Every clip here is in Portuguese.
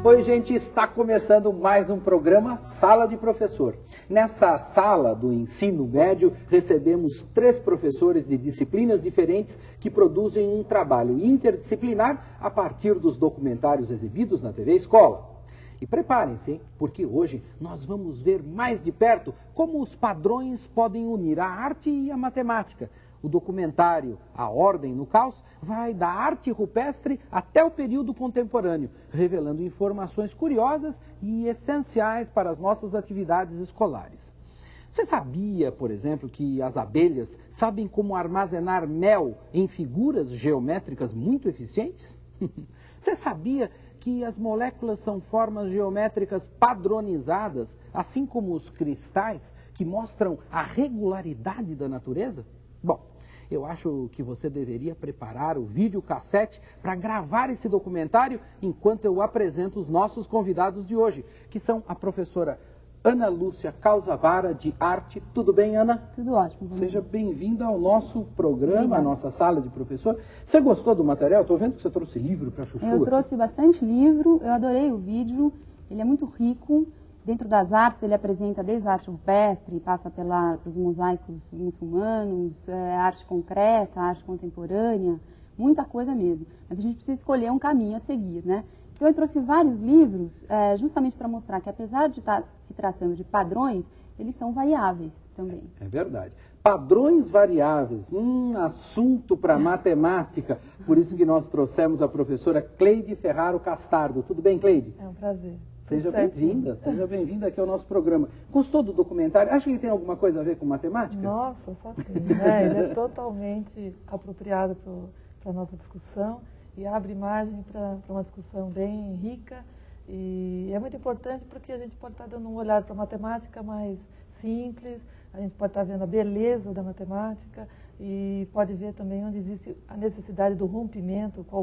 Oi, gente, está começando mais um programa Sala de Professor. Nessa sala do ensino médio, recebemos 3 professores de disciplinas diferentes que produzem um trabalho interdisciplinar a partir dos documentários exibidos na TV Escola. E preparem-se, hein? Porque hoje nós vamos ver mais de perto como os padrões podem unir a arte e a matemática. O documentário A Ordem no Caos vai da arte rupestre até o período contemporâneo, revelando informações curiosas e essenciais para as nossas atividades escolares. Você sabia, por exemplo, que as abelhas sabem como armazenar mel em figuras geométricas muito eficientes? Você sabia que as moléculas são formas geométricas padronizadas, assim como os cristais, que mostram a regularidade da natureza? Bom, eu acho que você deveria preparar o videocassete para gravar esse documentário enquanto eu apresento os nossos convidados de hoje, que são a professora Ana Lúcia Calzavara, de arte. Tudo bem, Ana? Tudo ótimo. Seja bem-vinda ao nosso programa, Obrigada. à nossa sala de professor. Você gostou do material? Estou vendo que você trouxe livro para a Chuchu. Eu trouxe bastante livro, eu adorei o vídeo, ele é muito rico. Dentro das artes, ele apresenta desde a arte rupestre, passa pelos mosaicos muçulmanos, arte concreta, arte contemporânea, muita coisa mesmo. Mas a gente precisa escolher um caminho a seguir, né? Então eu trouxe vários livros justamente para mostrar que apesar de estar se tratando de padrões, eles são variáveis também. É verdade. Padrões variáveis, assunto para matemática. Por isso que nós trouxemos a professora Cleide Ferraro Castardo. Tudo bem, Cleide? É um prazer. Seja bem-vinda aqui ao nosso programa. Gostou do documentário? Acha que ele tem alguma coisa a ver com matemática? Nossa, só tem, né? Ele é totalmente apropriado para a nossa discussão e abre margem para uma discussão bem rica. E é muito importante porque a gente pode estar dando um olhar para a matemática mais simples, a gente pode estar vendo a beleza da matemática e pode ver também onde existe a necessidade do rompimento com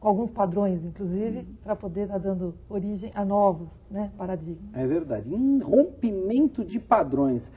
alguns padrões, inclusive, para poder estar dando origem a novos, né, paradigmas. É verdade. Rompimento de padrões.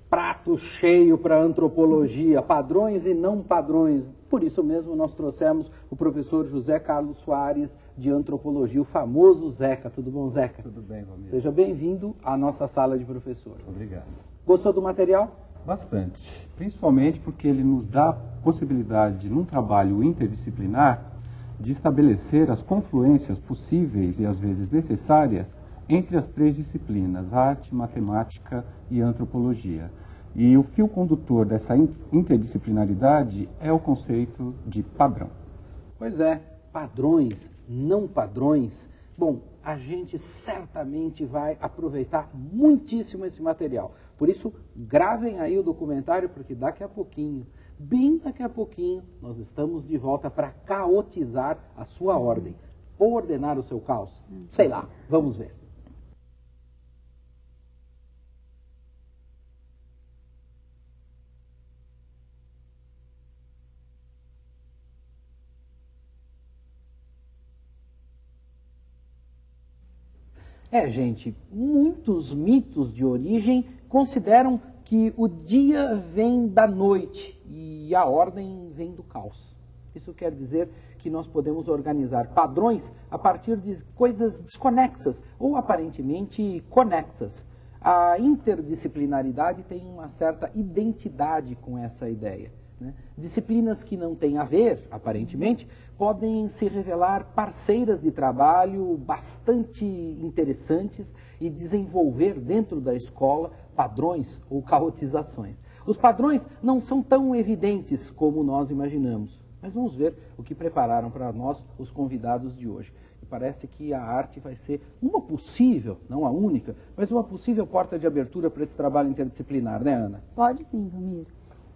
Prato cheio para a antropologia, padrões e não padrões. Por isso mesmo nós trouxemos o professor José Carlos Soares, de antropologia, o famoso Zeca. Tudo bom, Zeca? Tudo bem, Valmir. Seja bem-vindo à nossa sala de professor. Obrigado. Gostou do material? Bastante. Principalmente porque ele nos dá a possibilidade, num trabalho interdisciplinar, de estabelecer as confluências possíveis e às vezes necessárias entre as 3 disciplinas, arte, matemática e antropologia. E o fio condutor dessa interdisciplinaridade é o conceito de padrão. Pois é, padrões, não padrões. Bom, a gente certamente vai aproveitar muitíssimo esse material. Por isso, gravem aí o documentário, porque daqui a pouquinho, bem daqui a pouquinho, nós estamos de volta para caotizar a sua ordem. Ou ordenar o seu caos. Sei lá, vamos ver. Gente, muitos mitos de origem consideram que o dia vem da noite e a ordem vem do caos. Isso quer dizer que nós podemos organizar padrões a partir de coisas desconexas ou aparentemente conexas. A interdisciplinaridade tem uma certa identidade com essa ideia, né? Disciplinas que não têm a ver, aparentemente, podem se revelar parceiras de trabalho bastante interessantes e desenvolver dentro da escola padrões ou caotizações. Os padrões não são tão evidentes como nós imaginamos, mas vamos ver o que prepararam para nós os convidados de hoje. E parece que a arte vai ser uma possível, não a única, mas uma possível porta de abertura para esse trabalho interdisciplinar, né, Ana? Pode sim, Valmir.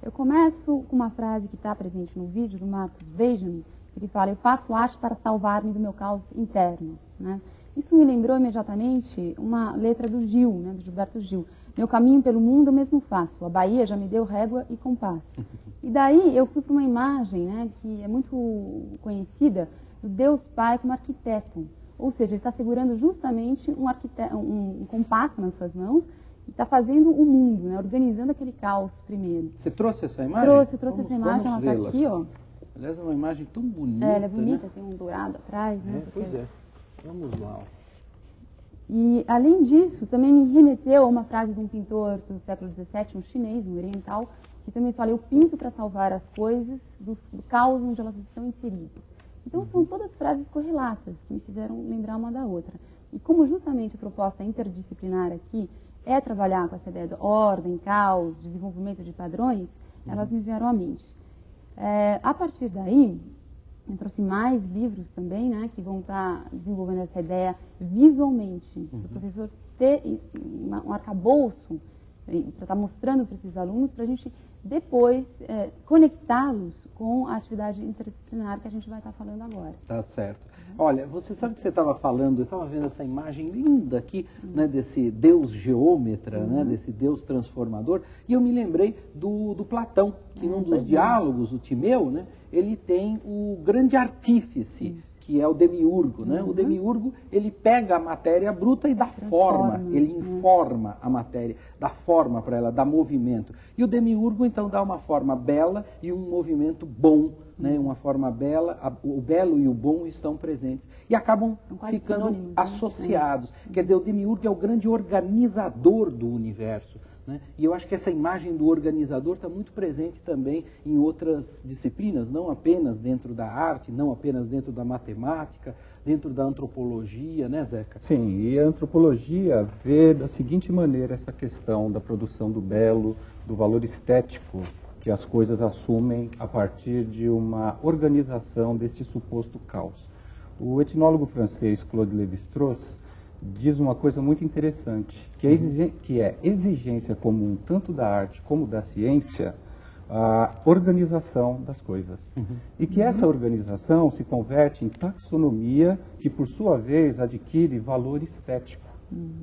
Eu começo com uma frase que está presente no vídeo do Marcos Benjamin. Ele fala: eu faço arte para salvar-me do meu caos interno, né? Isso me lembrou imediatamente uma letra do Gil, né, do Gilberto Gil. Meu caminho pelo mundo eu mesmo faço, a Bahia já me deu régua e compasso. E daí eu fui para uma imagem, né, que é muito conhecida, do Deus Pai como arquiteto. Ou seja, ele está segurando justamente um compasso nas suas mãos e está fazendo o mundo, né, organizando aquele caos primeiro. Você trouxe essa imagem? Trouxe essa imagem, ela está aqui, ó. Aliás, é uma imagem tão bonita. Ela é bonita, né? tem um dourado atrás, né? Pois é. Vamos lá. E, além disso, também me remeteu a uma frase de um pintor do século XVII, um chinês, um oriental, que também fala: eu pinto para salvar as coisas do caos onde elas estão inseridas. Então, são todas frases correlatas, que me fizeram lembrar uma da outra. E como justamente a proposta interdisciplinar aqui é trabalhar com essa ideia de ordem, caos, desenvolvimento de padrões, elas me vieram à mente. A partir daí, eu trouxe mais livros também, né, que vão estar desenvolvendo essa ideia visualmente, para o professor ter um arcabouço para estar mostrando para esses alunos, para a gente depois conectá-los com a atividade interdisciplinar que a gente vai estar falando agora. Tá certo. Olha, você sabe que você estava falando, eu estava vendo essa imagem linda aqui, né, desse Deus geômetra, né, desse Deus transformador, e eu me lembrei do Platão, que num dos diálogos, o Timeu, né, ele tem o grande artífice, que é o demiurgo, né? O demiurgo, ele pega a matéria bruta e dá forma, ele informa a matéria, dá forma para ela, dá movimento. E o demiurgo, então, dá uma forma bela e um movimento bom, né? Uma forma bela, o belo e o bom estão presentes e acabam ficando associados. Quer dizer, o demiurgo é o grande organizador do universo. Né? E eu acho que essa imagem do organizador está muito presente também em outras disciplinas, não apenas dentro da arte, não apenas dentro da matemática, dentro da antropologia, né, Zeca? Sim, e a antropologia vê da seguinte maneira essa questão da produção do belo, do valor estético que as coisas assumem a partir de uma organização deste suposto caos. O etnólogo francês Claude Lévi-Strauss diz uma coisa muito interessante, que é exigência comum tanto da arte como da ciência, a organização das coisas. E que essa organização se converte em taxonomia, que por sua vez adquire valor estético.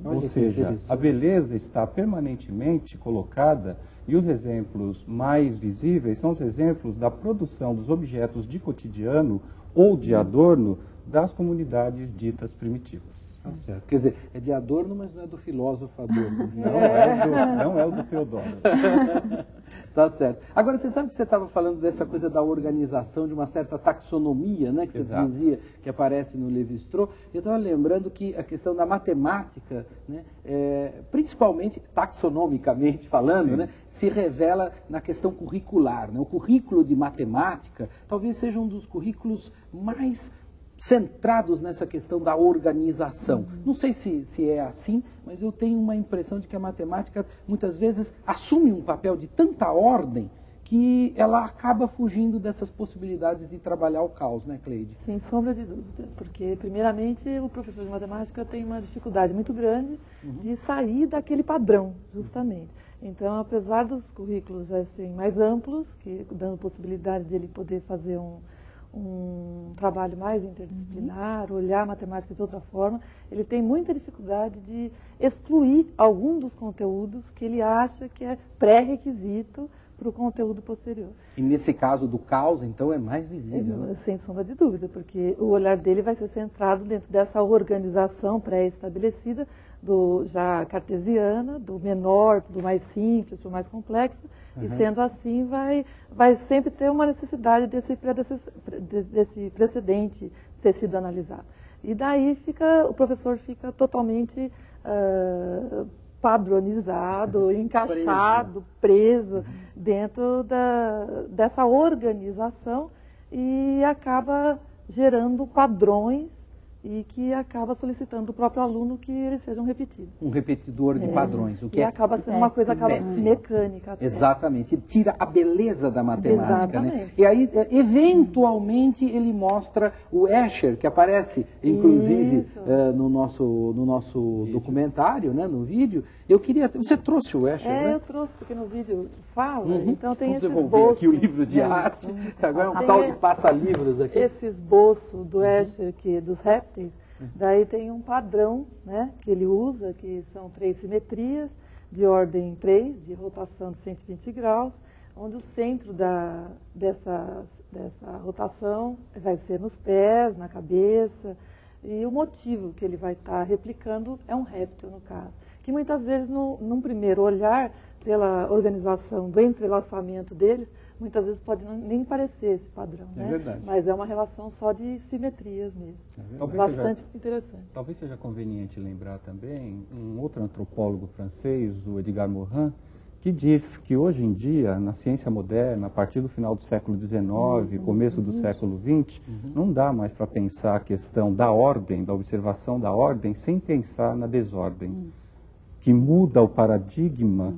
Ou seja, a beleza está permanentemente colocada e os exemplos mais visíveis são os exemplos da produção dos objetos de cotidiano ou de adorno das comunidades ditas primitivas. Tá certo. Quer dizer, é de Adorno, mas não é do filósofo Adorno. Não é o do Teodoro. Tá certo. Agora, você sabe que você estava falando dessa coisa da organização, de uma certa taxonomia, né, que você dizia que aparece no Lévi-Strauss. Eu estava lembrando que a questão da matemática, né, principalmente taxonomicamente falando, né, se revela na questão curricular. Né? O currículo de matemática talvez seja um dos currículos mais centrados nessa questão da organização. Não sei se é assim, mas eu tenho uma impressão de que a matemática muitas vezes assume um papel de tanta ordem que ela acaba fugindo dessas possibilidades de trabalhar o caos, né, Cleide? Sem sombra de dúvida, porque primeiramente o professor de matemática tem uma dificuldade muito grande de sair daquele padrão, justamente. Então, apesar dos currículos já serem mais amplos, que dando possibilidade de ele poder fazer um trabalho mais interdisciplinar, olhar a matemática de outra forma, ele tem muita dificuldade de excluir algum dos conteúdos que ele acha que é pré-requisito para o conteúdo posterior. E nesse caso do caos, então, é mais visível, né? Sem sombra de dúvida, porque o olhar dele vai ser centrado dentro dessa organização pré-estabelecida, já cartesiana, do menor, do mais simples, do mais complexo, e sendo assim vai sempre ter uma necessidade desse precedente ter sido analisado. E daí o professor fica totalmente padronizado, encaixado, preso dentro dessa organização e acaba gerando padrões e que acaba solicitando do próprio aluno que eles sejam repetidos. Um repetidor de padrões, o que e acaba sendo uma coisa mecânica. Até. Exatamente, ele tira a beleza da matemática. Né? E aí, eventualmente, ele mostra o Escher, que aparece, inclusive, no nosso documentário, né, no vídeo. Eu queria... Você trouxe o Escher, né? Eu trouxe, porque no vídeo fala, então tem esse esboço. esboço. Aqui o livro de arte, agora é um tal de passa-livros aqui. Esse esboço do Escher, dos répteis, daí tem um padrão, né, que ele usa, que são 3 simetrias, de ordem 3, de rotação de 120 graus, onde o centro dessa rotação vai ser nos pés, na cabeça, e o motivo que ele vai estar replicando é um réptil, no caso, que muitas vezes, num primeiro olhar, pela organização do entrelaçamento deles, muitas vezes pode nem parecer esse padrão, É né? verdade. Mas é uma relação só de simetrias mesmo. Bastante interessante. Talvez seja conveniente lembrar também um outro antropólogo francês, o Edgar Morin, que diz que hoje em dia, na ciência moderna, a partir do final do século XIX, começo do século XX, não dá mais para pensar a questão da ordem, da observação da ordem, sem pensar na desordem, que muda o paradigma,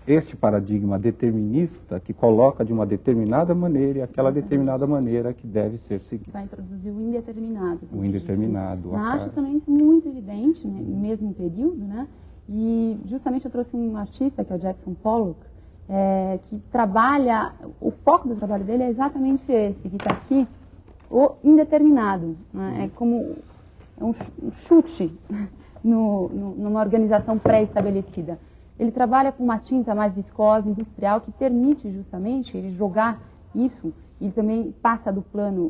este paradigma determinista, que coloca de uma determinada maneira e aquela determinada maneira que deve ser seguida. Vai introduzir o indeterminado. O indeterminado. Acho também isso muito evidente, né, no mesmo período, né? E justamente eu trouxe um artista, que é o Jackson Pollock, que trabalha, o foco do trabalho dele é exatamente esse, que está aqui, o indeterminado. Né? É como um chute numa organização pré-estabelecida. Ele trabalha com uma tinta mais viscosa, industrial, que permite justamente ele jogar isso. Ele também passa do plano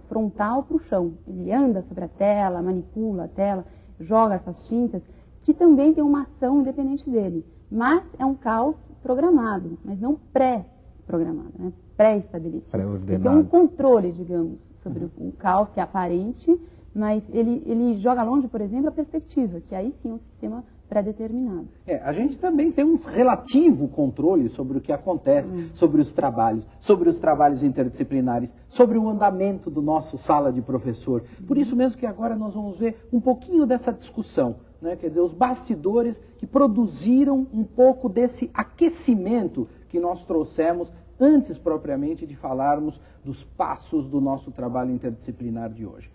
frontal para o chão. Ele anda sobre a tela, manipula a tela, joga essas tintas, que também tem uma ação independente dele. Mas é um caos programado, mas não pré-programado, né? Pré-estabelecido. Pré-ordenado. Ele tem um controle, digamos, sobre o caos que é aparente, mas ele joga longe, por exemplo, a perspectiva, que aí sim é um sistema pré-determinado. A gente também tem um relativo controle sobre o que acontece, sobre os trabalhos interdisciplinares, sobre o andamento do nosso sala de professor. Por isso mesmo que agora nós vamos ver um pouquinho dessa discussão, né? Quer dizer, os bastidores que produziram um pouco desse aquecimento que nós trouxemos antes propriamente de falarmos dos passos do nosso trabalho interdisciplinar de hoje.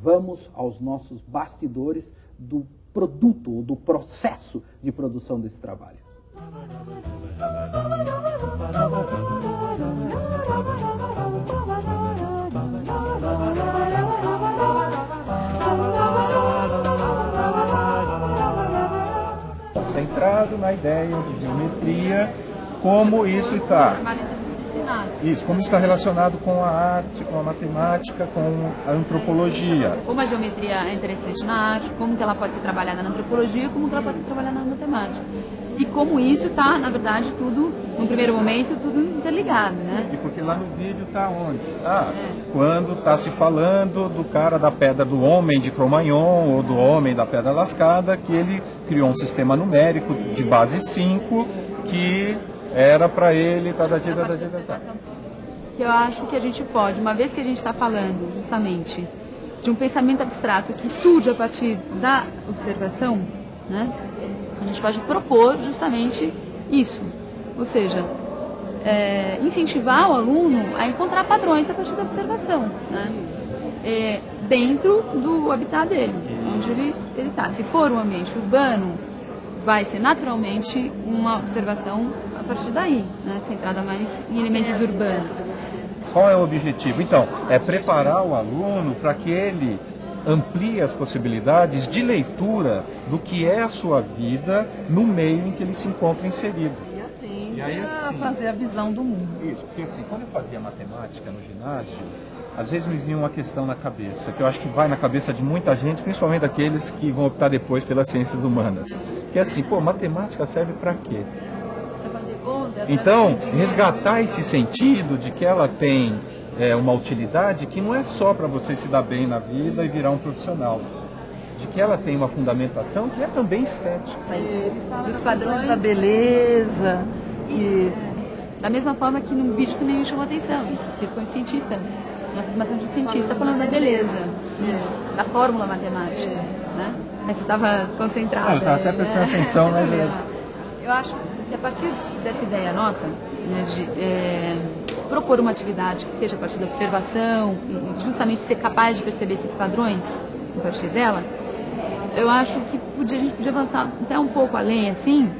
Vamos aos nossos bastidores do produto ou do processo de produção desse trabalho. Centrado na ideia de geometria, como isso está. Isso, como está relacionado com a arte, com a matemática, com a antropologia. Como a geometria é interessante na arte, como que ela pode ser trabalhada na antropologia, como que ela pode ser trabalhada na matemática. E como isso está, na verdade, tudo, no primeiro momento, tudo interligado, né? E porque lá no vídeo está onde? Quando está se falando do cara da pedra do homem de Cro-Magnon ou do homem da pedra lascada, que ele criou um sistema numérico de base 5 que era para ele, Que eu acho que a gente pode, uma vez que a gente está falando justamente de um pensamento abstrato que surge a partir da observação, né, a gente pode propor justamente isso, ou seja, incentivar o aluno a encontrar padrões a partir da observação, né, dentro do habitat dele, onde ele está. Se for um ambiente urbano, vai ser naturalmente uma observação a partir daí, né, centrada mais em elementos urbanos. Qual é o objetivo? Então, é preparar o aluno para que ele amplie as possibilidades de leitura do que é a sua vida no meio em que ele se encontra inserido. E aí, assim, fazer a visão do mundo. Isso, porque assim, quando eu fazia matemática no ginásio, às vezes me vinha uma questão na cabeça, que eu acho que vai na cabeça de muita gente, principalmente daqueles que vão optar depois pelas ciências humanas. Que é assim, matemática serve para quê? Então, resgatar esse sentido de que ela tem uma utilidade que não é só para você se dar bem na vida e virar um profissional. De que ela tem uma fundamentação que é também estética. Dos padrões da beleza. Da mesma forma que no vídeo também me chamou a atenção, isso, porque foi um cientista, uma formação de um cientista falando da beleza, isso, da fórmula matemática, né? Aí você estava concentrado. Eu estava até prestando atenção, né? Eu acho que a partir dessa ideia nossa, né, de propor uma atividade que seja a partir da observação e justamente ser capaz de perceber esses padrões a partir dela, eu acho que a gente podia avançar até um pouco além, assim,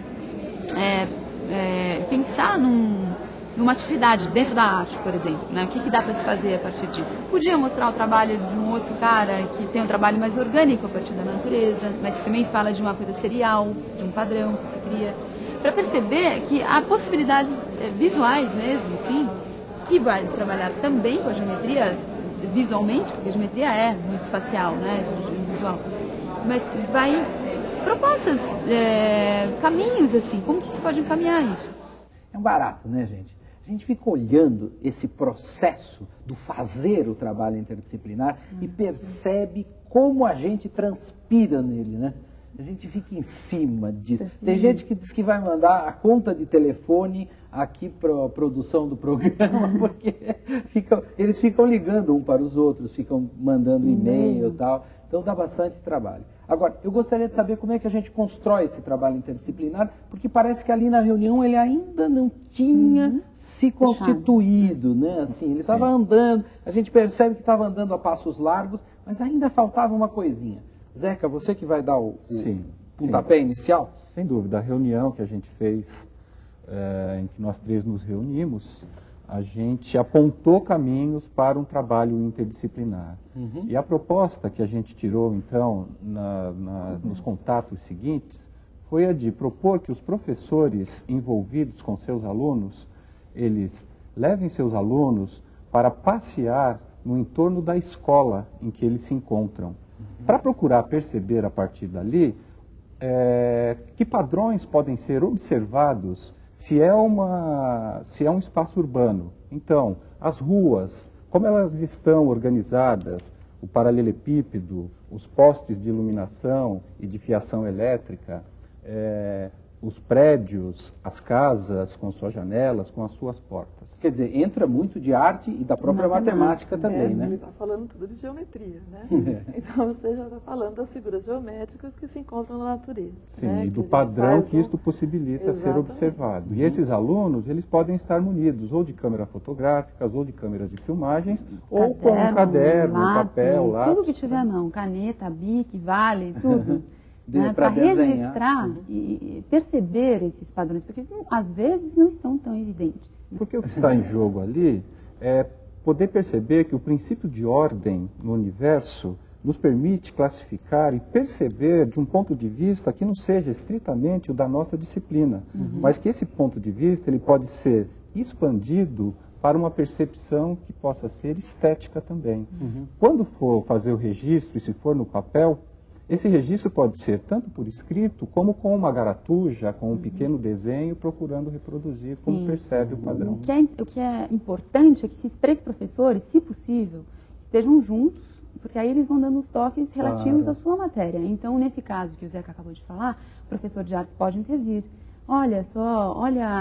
pensar numa atividade dentro da arte, por exemplo, né? O que dá para se fazer a partir disso? Podia mostrar o trabalho de um outro cara que tem um trabalho mais orgânico a partir da natureza, mas também fala de uma coisa serial, de um padrão que se cria, para perceber que há possibilidades visuais mesmo, sim, que vai trabalhar também com a geometria visualmente, porque a geometria é muito espacial, né, visual, mas vai propostas, caminhos, assim, como que se pode encaminhar isso? É um barato, né, gente? A gente fica olhando esse processo do fazer o trabalho interdisciplinar e percebe como a gente transpira nele, né? A gente fica em cima disso. Tem gente que diz que vai mandar a conta de telefone aqui para a produção do programa, porque eles ficam ligando um para os outros, ficam mandando e-mail e tal. Então dá bastante trabalho. Agora, eu gostaria de saber como é que a gente constrói esse trabalho interdisciplinar, porque parece que ali na reunião ele ainda não tinha se constituído, né? Assim, ele estava andando, a gente percebe que estava andando a passos largos, mas ainda faltava uma coisinha. Zeca, você que vai dar o pontapé inicial? Sem dúvida, a reunião que a gente fez, em que nós três nos reunimos, a gente apontou caminhos para um trabalho interdisciplinar. E a proposta que a gente tirou, então, nos contatos seguintes, foi a de propor que os professores envolvidos com seus alunos, eles levem seus alunos para passear no entorno da escola em que eles se encontram, para procurar perceber a partir dali que padrões podem ser observados se é um espaço urbano. Então, as ruas, como elas estão organizadas, o paralelepípedo, os postes de iluminação e de fiação elétrica, os prédios, as casas com suas janelas, com as suas portas. Quer dizer, entra muito de arte e da própria matemática também, né? Ele está falando tudo de geometria, né? Então você já está falando das figuras geométricas que se encontram na natureza. Sim, né? e do padrão que isto possibilita ser observado. E esses alunos, eles podem estar munidos ou de câmeras fotográficas, ou de câmeras de filmagens, ou com um caderno, lápis, papel, lápis. Tudo que tiver à mão, caneta, bique, vale, tudo. Para registrar e perceber esses padrões, porque às vezes não estão tão evidentes. Porque o que está em jogo ali é poder perceber que o princípio de ordem no universo nos permite classificar e perceber de um ponto de vista que não seja estritamente o da nossa disciplina, mas que esse ponto de vista ele pode ser expandido para uma percepção que possa ser estética também. Quando for fazer o registro, e se for no papel, esse registro pode ser tanto por escrito, como com uma garatuja, com um pequeno desenho, procurando reproduzir como percebe o padrão. O que é importante é que esses três professores, se possível, estejam juntos, porque aí eles vão dando os toques relativos à sua matéria. Então, nesse caso que o Zeca acabou de falar, o professor de artes pode intervir. Olha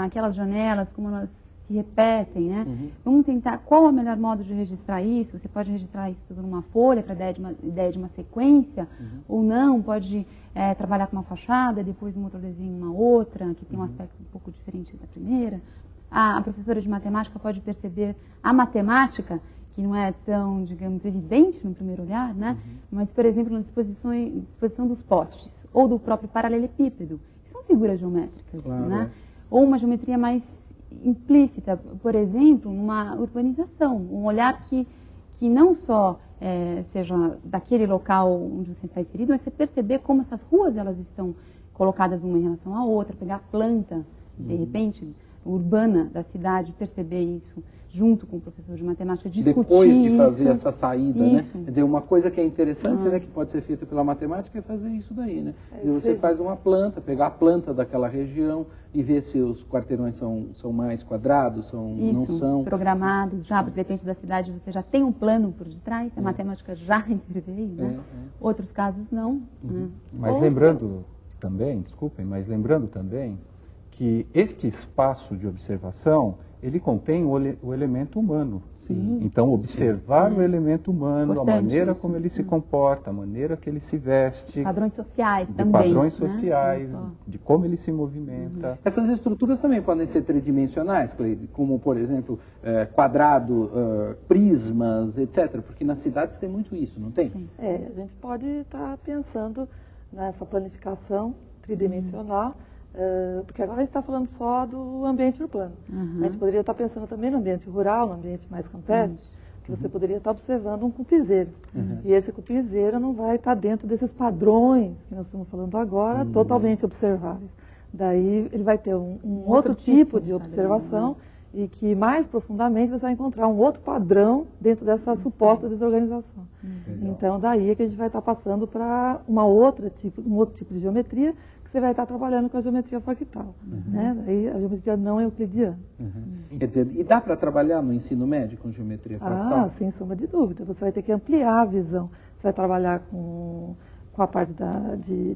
aquelas janelas, como elas se repetem, né? Vamos tentar, qual é o melhor modo de registrar isso? Você pode registrar isso tudo numa folha, para ideia de uma sequência, ou não, pode trabalhar com uma fachada, depois um outro desenho, uma outra, que tem um aspecto um pouco diferente da primeira. A professora de matemática pode perceber a matemática, que não é tão, digamos, evidente no primeiro olhar, né? Mas, por exemplo, na disposição dos postes, ou do próprio paralelepípedo, que são figuras geométricas, né? Ou uma geometria mais implícita, por exemplo, numa urbanização, um olhar que não só seja daquele local onde você está inserido, mas você perceber como essas ruas elas estão colocadas uma em relação à outra, pegar a planta, de repente, urbana da cidade, perceber isso junto com o professor de matemática, discutir depois de fazer essa saída, isso. né? Quer dizer, uma coisa que é interessante, né, que pode ser feita pela matemática é fazer isso daí, né? Quer dizer, você faz uma planta, pegar a planta daquela região e ver se os quarteirões são mais quadrados, não são. Programados já, porque depende da cidade, você já tem um plano por detrás, a matemática já interveio, né? Outros casos não. Né? Mas lembrando também, desculpem, que este espaço de observação, ele contém o elemento humano. Então, observar o elemento humano, a maneira como ele se comporta, a maneira que ele se veste. Padrões sociais também. Padrões sociais, de como ele se movimenta. Essas estruturas também podem ser tridimensionais, Cleide, como, por exemplo, quadrado, prismas, etc. Porque nas cidades tem muito isso, não tem? A gente pode estar pensando nessa planificação tridimensional, porque agora a gente está falando só do ambiente urbano. A gente poderia estar pensando também no ambiente rural, no ambiente mais campestre, que você poderia estar observando um cupizeiro. E esse cupizeiro não vai estar dentro desses padrões que nós estamos falando agora, totalmente observáveis. Daí ele vai ter um outro tipo de observação e que mais profundamente você vai encontrar um outro padrão dentro dessa suposta desorganização. Então, daí é que a gente vai estar passando para um outro tipo de geometria, que você vai estar trabalhando com a geometria fractal. Né? Daí a geometria não euclidiana. Quer dizer, e dá para trabalhar no ensino médio com geometria fractal? Ah, sem sombra de dúvida. Você vai ter que ampliar a visão. Você vai trabalhar com a parte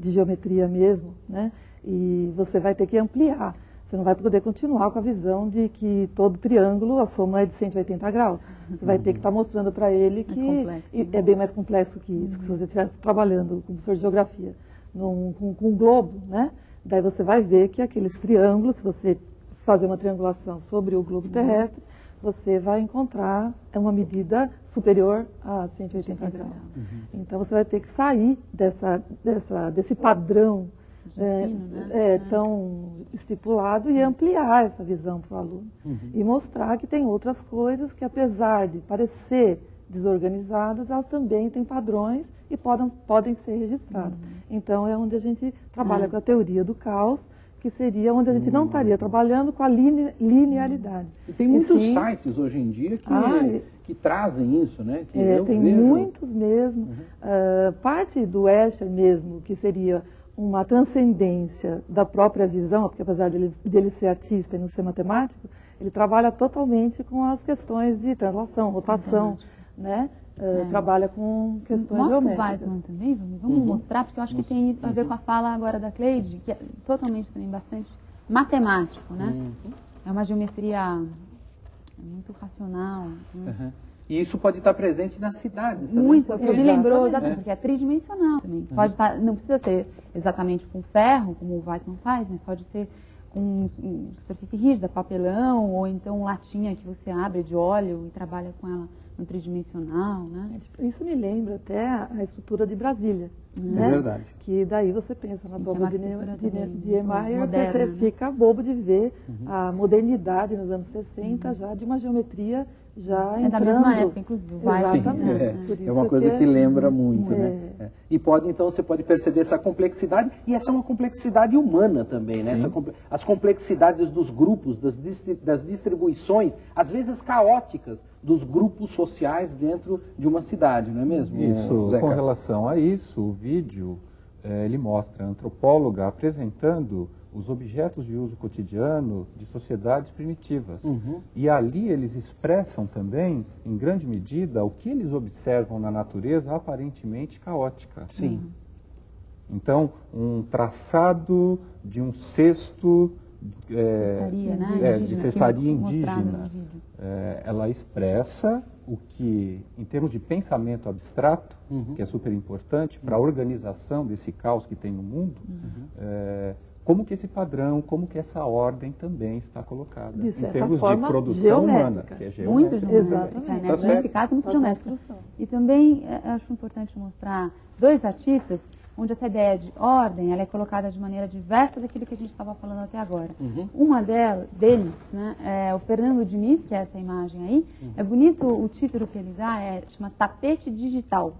de geometria mesmo, né? E você vai ter que ampliar. Você não vai poder continuar com a visão de que todo triângulo, a soma é de 180 graus. Você vai ter que estar mostrando para ele que é bem mais complexo que isso, que se você estiver trabalhando como professor de geografia com um globo, né? Daí você vai ver que aqueles triângulos, se você fazer uma triangulação sobre o globo terrestre, você vai encontrar uma medida superior a 180 graus. Então você vai ter que sair desse padrão tão estipulado e ampliar essa visão para o aluno. E mostrar que tem outras coisas que, apesar de parecer desorganizadas, elas também têm padrões e podem ser registradas. Então é onde a gente trabalha com a teoria do caos, que seria onde a gente não estaria trabalhando com a linearidade. E tem muitos sites hoje em dia que trazem isso, né? Que tem muitos mesmo. Parte do Escher mesmo, que seria uma transcendência da própria visão, porque apesar dele ser artista e não ser matemático, ele trabalha totalmente com as questões de translação, rotação, né? Trabalha com questões geométricas. Mostra o Weismann também, vamos mostrar, porque eu acho que tem a ver com a fala agora da Cleide, que é totalmente também bastante matemático, né? É uma geometria muito racional. Né? E isso pode estar presente nas cidades também. Muito, porque me lembrou exatamente, porque é tridimensional também. Pode estar, não precisa ser exatamente com ferro, como o Weismann faz, mas pode ser com superfície rígida, papelão, ou então latinha que você abre de óleo e trabalha com ela no tridimensional, né? Isso me lembra até a estrutura de Brasília. É verdade. Que daí você pensa na torre de Niemeyer, moderna, você fica bobo de ver a modernidade nos anos 60 já de uma geometria já entrando. Da mesma época, inclusive. Exatamente. É uma coisa que lembra muito, né? E então você pode perceber essa complexidade, e essa é uma complexidade humana também, né? As complexidades dos grupos, das distribuições, às vezes caóticas, dos grupos sociais dentro de uma cidade, não é mesmo? Isso, com relação a isso, o vídeo, ele mostra a antropóloga apresentando os objetos de uso cotidiano de sociedades primitivas. E ali eles expressam também, em grande medida, o que eles observam na natureza aparentemente caótica. Então, um traçado de um cesto de cestaria indígena, ela expressa o que, em termos de pensamento abstrato, que é super importante para a organização desse caos que tem no mundo, como que esse padrão, como que essa ordem também está colocada em termos de produção humana, que é geométrica. Muito geométrica, né? Nesse caso, muito geométrica. E também acho importante mostrar dois artistas onde essa ideia de ordem ela é colocada de maneira diversa daquilo que a gente estava falando até agora. Uma deles, né, é o Fernando Diniz, que é essa imagem aí. É bonito o título que ele dá, chama Tapete Digital.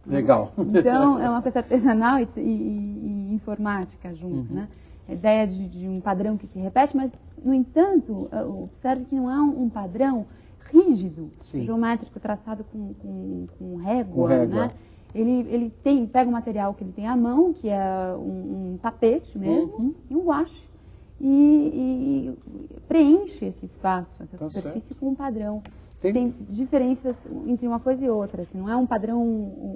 Legal. Então, é uma coisa artesanal e informática junto, né? A ideia de um padrão que se repete, mas, no entanto, observe que não é um padrão rígido, geométrico, traçado com régua, né? Ele pega o material que ele tem à mão, que é um tapete mesmo, e um guache, e preenche esse espaço, essa superfície com um padrão. Tem diferenças entre uma coisa e outra, assim, não é um padrão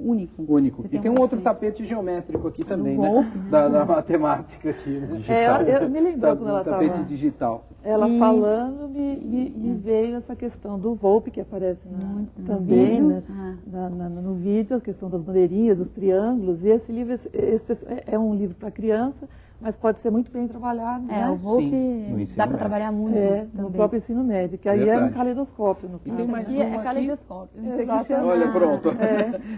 único. E tem um outro tapete geométrico aqui também, né? Da matemática aqui, né? Eu me lembrou quando ela estava... Tapete digital. Ela falando, me veio essa questão do Volpe, que aparece também no vídeo, a questão das bandeirinhas, dos triângulos, e esse livro é um livro para criança, mas pode ser muito bem trabalhado. O Volpe dá para trabalhar muito no próprio ensino médio, que aí é um caleidoscópio. No caso. Aqui é caleidoscópio. Olha, pronto.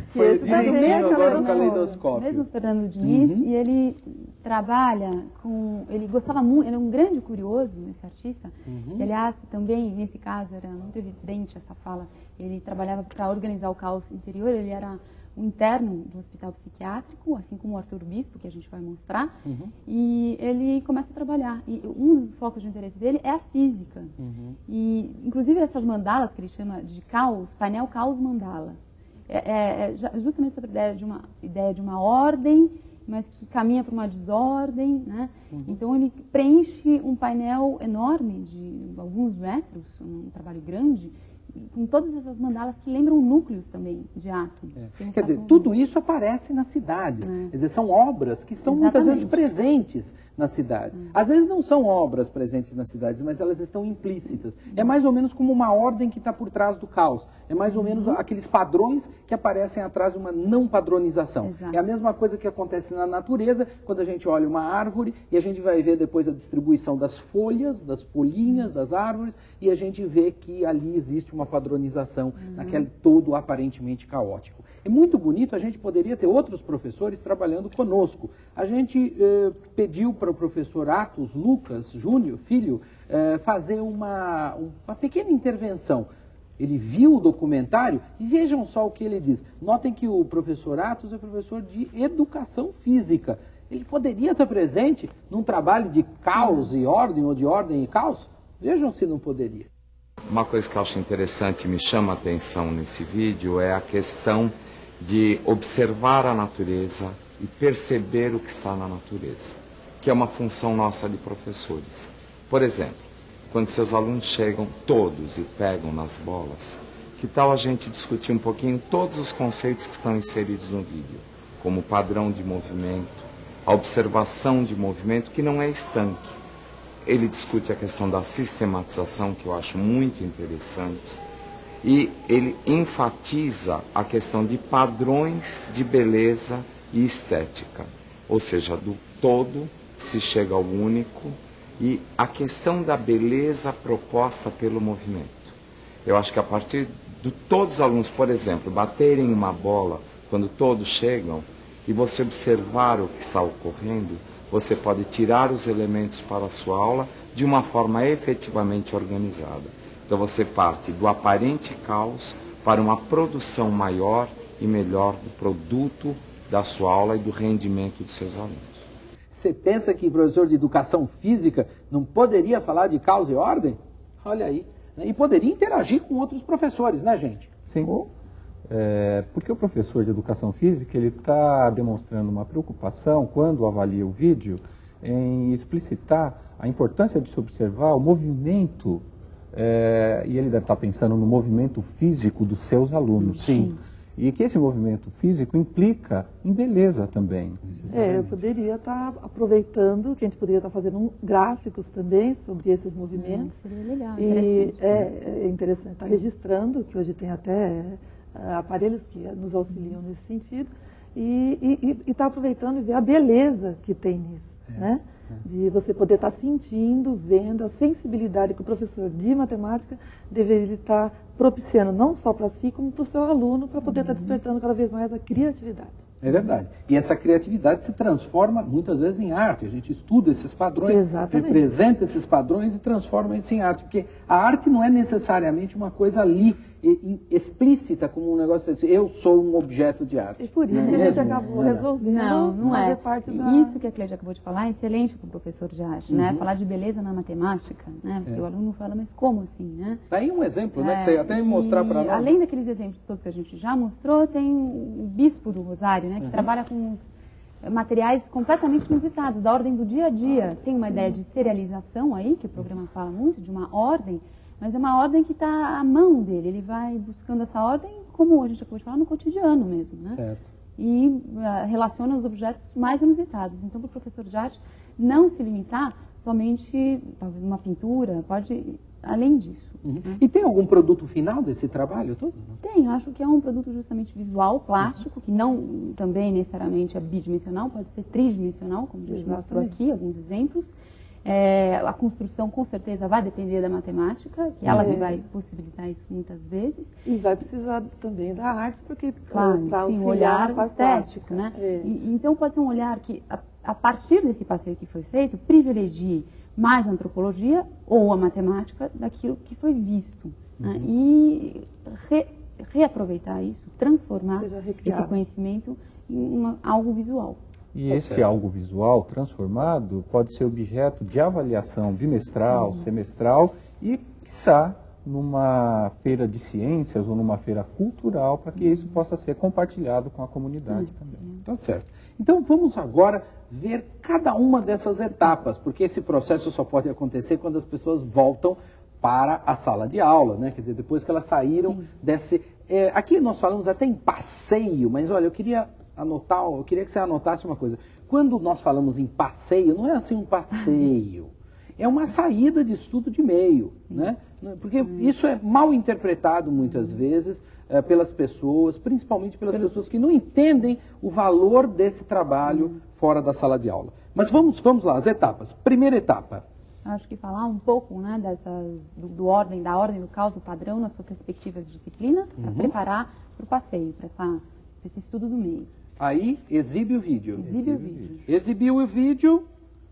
Foi direitinho agora no caleidoscópio. Mesmo Fernando Diniz, e ele trabalha com... Ele gostava muito, ele é um grande curioso, esse artista, e aliás, também, nesse caso, era muito evidente essa fala, ele trabalhava para organizar o caos interior, ele era um interno do hospital psiquiátrico, assim como o Arthur Bispo, que a gente vai mostrar, e ele começa a trabalhar. E um dos focos de interesse dele é a física. E, inclusive, essas mandalas, que ele chama de caos, painel caos mandala, justamente sobre a ideia de uma ordem, mas que caminha para uma desordem, né? Então ele preenche um painel enorme de alguns metros, um trabalho grande, com todas essas mandalas que lembram núcleos também de átomos. Quer dizer, tudo isso aparece nas cidades. Quer dizer, são obras que estão muitas vezes presentes na cidade. Às vezes não são obras presentes nas cidades, mas elas estão implícitas. É mais ou menos como uma ordem que está por trás do caos. É mais ou menos aqueles padrões que aparecem atrás de uma não padronização. Exato. É a mesma coisa que acontece na natureza, quando a gente olha uma árvore e a gente vai ver depois a distribuição das folhas, das folhinhas das árvores, e a gente vê que ali existe uma padronização naquele todo aparentemente caótico. É muito bonito, a gente poderia ter outros professores trabalhando conosco. A gente pediu para o professor Atos Lucas Júnior, filho, fazer uma pequena intervenção. Ele viu o documentário e vejam só o que ele diz. Notem que o professor Atos é professor de educação física. Ele poderia estar presente num trabalho de caos e ordem, ou de ordem e caos? Vejam se não poderia. Uma coisa que eu acho interessante e me chama a atenção nesse vídeo é a questão de observar a natureza e perceber o que está na natureza, que é uma função nossa de professores. Por exemplo, quando seus alunos chegam todos e pegam nas bolas, que tal a gente discutir um pouquinho todos os conceitos que estão inseridos no vídeo, como o padrão de movimento, a observação de movimento, que não é estanque. Ele discute a questão da sistematização, que eu acho muito interessante, e ele enfatiza a questão de padrões de beleza e estética, ou seja, do todo se chega ao único, e a questão da beleza proposta pelo movimento. Eu acho que a partir de todos os alunos, por exemplo, baterem uma bola quando todos chegam e você observar o que está ocorrendo, você pode tirar os elementos para a sua aula de uma forma efetivamente organizada. Então você parte do aparente caos para uma produção maior e melhor do produto da sua aula e do rendimento dos seus alunos. Você pensa que professor de educação física não poderia falar de caos e ordem? Olha aí. E poderia interagir com outros professores, né, gente? Sim. Porque o professor de educação física ele está demonstrando uma preocupação, quando avalia o vídeo, em explicitar a importância de se observar o movimento, e ele deve estar pensando no movimento físico dos seus alunos. Sim. E que esse movimento físico implica em beleza também. Eu poderia estar aproveitando, que a gente poderia estar fazendo gráficos também sobre esses movimentos. Seria legal, interessante. É interessante estar registrando, que hoje tem até aparelhos que nos auxiliam nesse sentido, e estar aproveitando e ver a beleza que tem nisso, né? De você poder estar sentindo, vendo a sensibilidade que o professor de matemática deveria estar propiciando, não só para si, como para o seu aluno, para poder estar despertando cada vez mais a criatividade. É verdade. E essa criatividade se transforma muitas vezes em arte. A gente estuda esses padrões, representa esses padrões e transforma isso em arte. Porque a arte não é necessariamente uma coisa ali explícita, como um negócio assim, eu sou um objeto de arte. E por isso que a gente acabou resolvendo não é. parte Isso que a Cleide acabou de falar é excelente para o professor de arte, né? Falar de beleza na matemática, né? Porque o aluno fala, mas como assim, né? Daí um exemplo, né? Que você ia até mostrar para nós. Além daqueles exemplos todos que a gente já mostrou, tem o Bispo do Rosário, né? Que trabalha com materiais completamente inusitados, da ordem do dia a dia. Tem uma ideia de serialização aí, que o programa fala muito, de uma ordem, mas é uma ordem que está à mão dele. Ele vai buscando essa ordem, como a gente acabou de falar, no cotidiano mesmo, né? Certo. E relaciona os objetos mais inusitados. Então, para o professor de arte, não se limitar somente, talvez, uma pintura, pode ir além disso. E tem algum produto final desse trabalho todo? Tem, eu acho que é um produto justamente visual, plástico, que não também necessariamente é bidimensional, pode ser tridimensional, como a gente mostrou aqui, alguns exemplos. A construção com certeza vai depender da matemática, que ela vai possibilitar isso muitas vezes. E vai precisar também da arte, porque claro, sim, o olhar estético, né? Então pode ser um olhar que, a partir desse passeio que foi feito, privilegie mais a antropologia ou a matemática daquilo que foi visto, né? E reaproveitar isso, transformar Seja esse recriado. conhecimento em algo visual. E esse algo visual transformado pode ser objeto de avaliação bimestral, semestral e, quiçá, numa feira de ciências ou numa feira cultural, para que isso possa ser compartilhado com a comunidade também. Tá certo. Então vamos agora ver cada uma dessas etapas, porque esse processo só pode acontecer quando as pessoas voltam para a sala de aula, né? Quer dizer, depois que elas saíram desse... aqui nós falamos até em passeio, mas olha, eu queria que você anotasse uma coisa. Quando nós falamos em passeio, não é assim um passeio, é uma saída de estudo de meio, né? Porque isso é mal interpretado muitas vezes pelas pessoas, principalmente pelas pessoas que não entendem o valor desse trabalho fora da sala de aula. Mas vamos lá, as etapas. Primeira etapa. Acho que falar um pouco, né, da ordem do caos, do padrão nas suas respectivas disciplinas, para preparar para o passeio, para esse estudo do meio. Aí, exibe o vídeo. Exibe o vídeo. Exibiu o vídeo,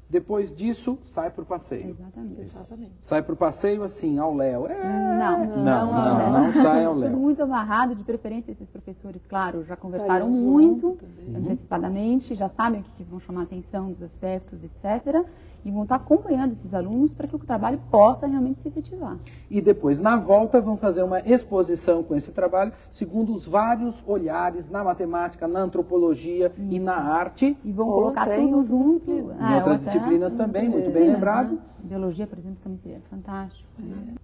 depois disso, sai para o passeio. Exatamente. Sai para o passeio assim, ao léu. Não sai ao Tudo léu. muito amarrado, de preferência esses professores, claro, já conversaram Saiam muito junto antecipadamente, já sabem o que vão chamar a atenção dos aspectos, etc. E vão estar acompanhando esses alunos para que o trabalho possa realmente se efetivar. E depois, na volta, vão fazer uma exposição com esse trabalho, segundo os vários olhares na matemática, na antropologia e na arte. E vão Ou colocar até em tudo junto. Em outras disciplinas também, muito bem lembrado. Biologia, por exemplo, também seria fantástico.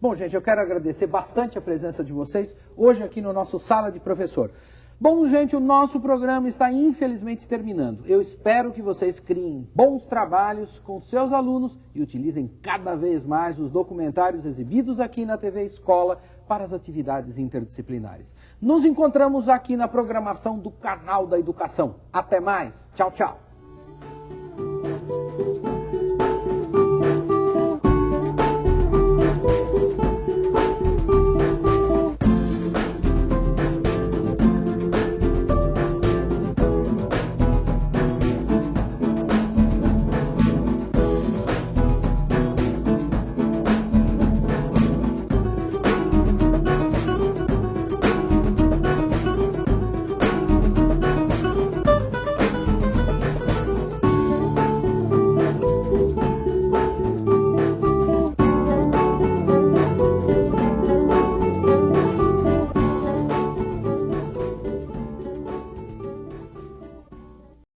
Bom, gente, eu quero agradecer bastante a presença de vocês hoje aqui no nosso Sala de Professor. Bom, gente, o nosso programa está infelizmente terminando. Eu espero que vocês criem bons trabalhos com seus alunos e utilizem cada vez mais os documentários exibidos aqui na TV Escola para as atividades interdisciplinares. Nos encontramos aqui na programação do Canal da Educação. Até mais. Tchau, tchau.